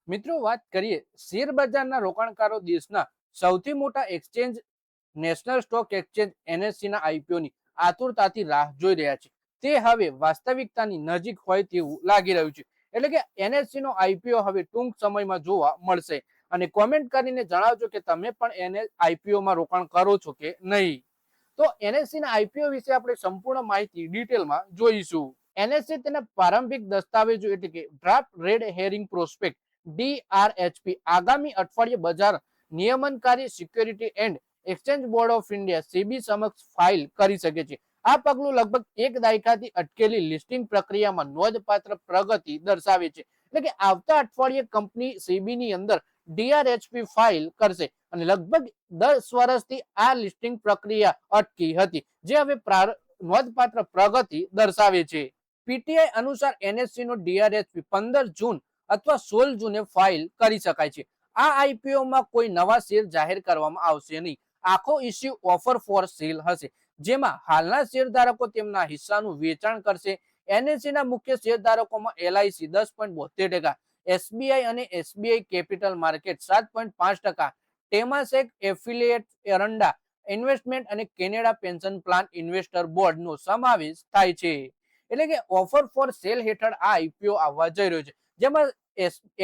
મિત્રો વાત કરીએ શેર બજારના રોકાણકારો દેશના સૌથી મોટા exchange national stock exchange NSC ના આઈપીઓ ની આતુરતાથી રાહ જોઈ રહ્યા છે. તે હવે વાસ્તવિકતાની નજીક હોય તેવું લાગી રહ્યું છે. એટલે કે એનએસસી નો આઈપીઓ હવે ટૂંક સમયમાં જોવા મળશે. અને કોમેન્ટ કરીને જણાવજો કે તમે પણ આઈપીઓ માં રોકાણ કરો છો કે નહીં. તો એનએસસી ના આઈપીઓ વિશે આપણે સંપૂર્ણ માહિતી ડિટેલમાં જોઈશું. એનએસસી તેના પ્રારંભિક દસ્તાવેજો એટલે કે draft red hearing prospect DRHP આગામી અઠવાડિયે બજાર નિયમનકારી security and exchange board of India SEBI સમક્ષ ફાઇલ કરી શકે છે. આ પગલું લગભગ એક દાયકાથી અટકેલી લિસ્ટિંગ પ્રક્રિયામાં નોંધપાત્ર પ્રગતિ દર્શાવે છે. એટલે કે આવતા અઠવાડિયે કંપની સેબીની અંદર DRHP ફાઇલ કરશે અને લગભગ 10 વર્ષથી આ લિસ્ટિંગ પ્રક્રિયા અટકી હતી, જે હવે નોંધપાત્ર પ્રગતિ દર્શાવે છે. પીટીઆઈ અનુસાર એનએસસી નો DRHP 15 જૂન અથવા 16 જૂને ફાઇલ કરી શકાય છે. આ આઈપીઓ માં કોઈ નવા શેર જાહેર કરવામાં આવશે નહીં. આખો ઇસ્યુ ઓફર ફોર સેલ હશે, જેમાં હાલના શેરધારકો તેમના હિસ્સાનું વેચાણ કરશે. એનએસસી ના મુખ્ય શેરધારકોમાં એલઆઈસી 10.72%, એસબીઆઈ અને SBI capital market 7.5%, Temasek affiliate Aranda investment અને Canada pension plan investor board નો સમાવેશ થાય છે. એટલે કે ઓફર ફોર સેલ હેઠળ આ આઈપીઓ આવવા જઈ રહ્યો છે, જેમાં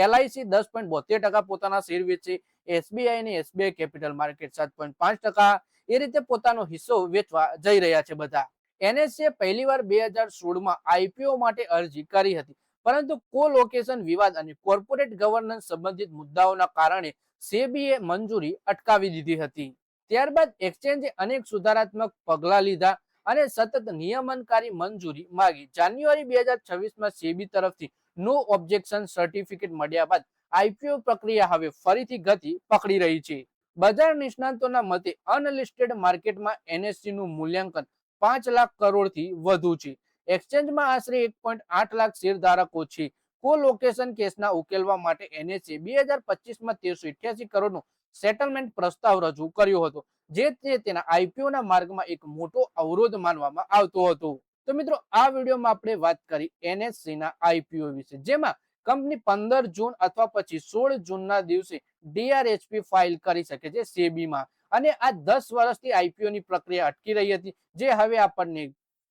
એલઆઈસી 10.72% પોતાના શેર વેચે, એસબીઆઈ અને એસબીઆઈ કેપિટલ માર્કેટ 7.5% એ રીતે પોતાનો હિસ્સો વેચવા જઈ રહ્યા છે બધા. એનએસસીએ પહેલીવાર 2016 માં આઈપીઓ માટે અરજી કરી હતી, પરંતુ કોલોકેશન વિવાદ અને કોર્પોરેટ ગવર્નન્સ સંબંધિત મુદ્દાઓના કારણે સેબીએ મંજૂરી અટકાવી દીધી હતી. ત્યારબાદ એક્સચેન્જે અનેક સુધારાત્મક પગલાં લીધા અને સતત નિયમનકારી મંજૂરી માંગી. જાન્યુઆરી 2026 માં સેબી તરફથી નો ઓબ્જેક્શન સર્ટિફિકેટ મળ્યા બાદ આઈપીઓ પ્રક્રિયા હવે ફરીથી ગતિ પકડી રહી છે. બજાર નિષ્ણાંતોના મતે અનલિસ્ટેડ માર્કેટમાં એનએસસી નું મૂલ્યાંકન 5 લાખ કરોડથી વધુ છે. એક્સચેન્જમાં આશરે 1.8 લાખ શેરધારકો છે. કોલોકેશન કેસના ઉકેલવા માટે એનએસસી 2025 માં 1388 કરોડનો સેટલમેન્ટ પ્રસ્તાવ રજૂ કર્યો હતો, જે તેના આઈપીઓ ના માર્ગમાં એક મોટો અવરોધ માનવામાં આવતો હતો. તો મિત્રો, આ વિડીયોમાં આપણે વાત કરી એનએસસી ના આઈપીઓ વિશે, જેમાં કંપની 15 જૂન અથવા પછી 16 જૂનના દિવસે DRHP ફાઇલ કરી શકે છે સેબીમાં. અને આ 10 વર્ષથી આઈપીઓ ની પ્રક્રિયા અટકી રહી હતી, જે હવે આપણને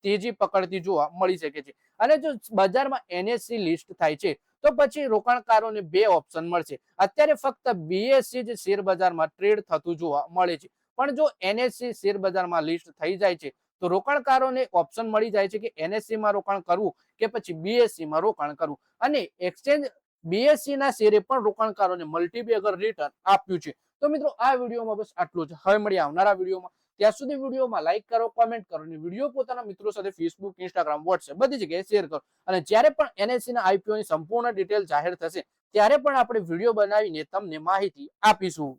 તેજી પકડતી જોવા મળી શકે છે. અને જો બજારમાં એનએસસી લિસ્ટ થાય છે તો પછી રોકાણકારોને બે ઓપ્શન મળશે. અત્યારે ફક્ત બીએસસી જ શેર બજારમાં ટ્રેડ થતું જોવા મળે છે, પણ જો એનએસસી શેર બજારમાં લિસ્ટ થઈ જાય છે તો રોકાણકારોને ઓપ્શન મળી જાય છે કે એનએસસી માં રોકાણ કરવું કે પછી બીએસસી માં રોકાણ કરવું. અને એક્સચેન્જ બીએસસી ના શેરે પણ રોકાણકારોને મલ્ટીબેગર રિટર્ન આપ્યું છે. તો મિત્રો, આ વિડીયોમાં બસ આટલું જ. હવે મળીએ આવનારા વિડીયોમાં. ત્યાં સુધી વિડીયોમાં લાઈક કરો, કોમેન્ટ કરો અને વિડીયો પોતાના મિત્રો સાથે ફેસબુક, ઇન્સ્ટાગ્રામ, વોટ્સએપ બધી જગ્યાએ શેર કરો. અને જ્યારે પણ એનએસસી ના આઈપીઓ ની સંપૂર્ણ ડિટેલ જાહેર થશે ત્યારે પણ આપણે વિડીયો બનાવીને તમને માહિતી આપીશું.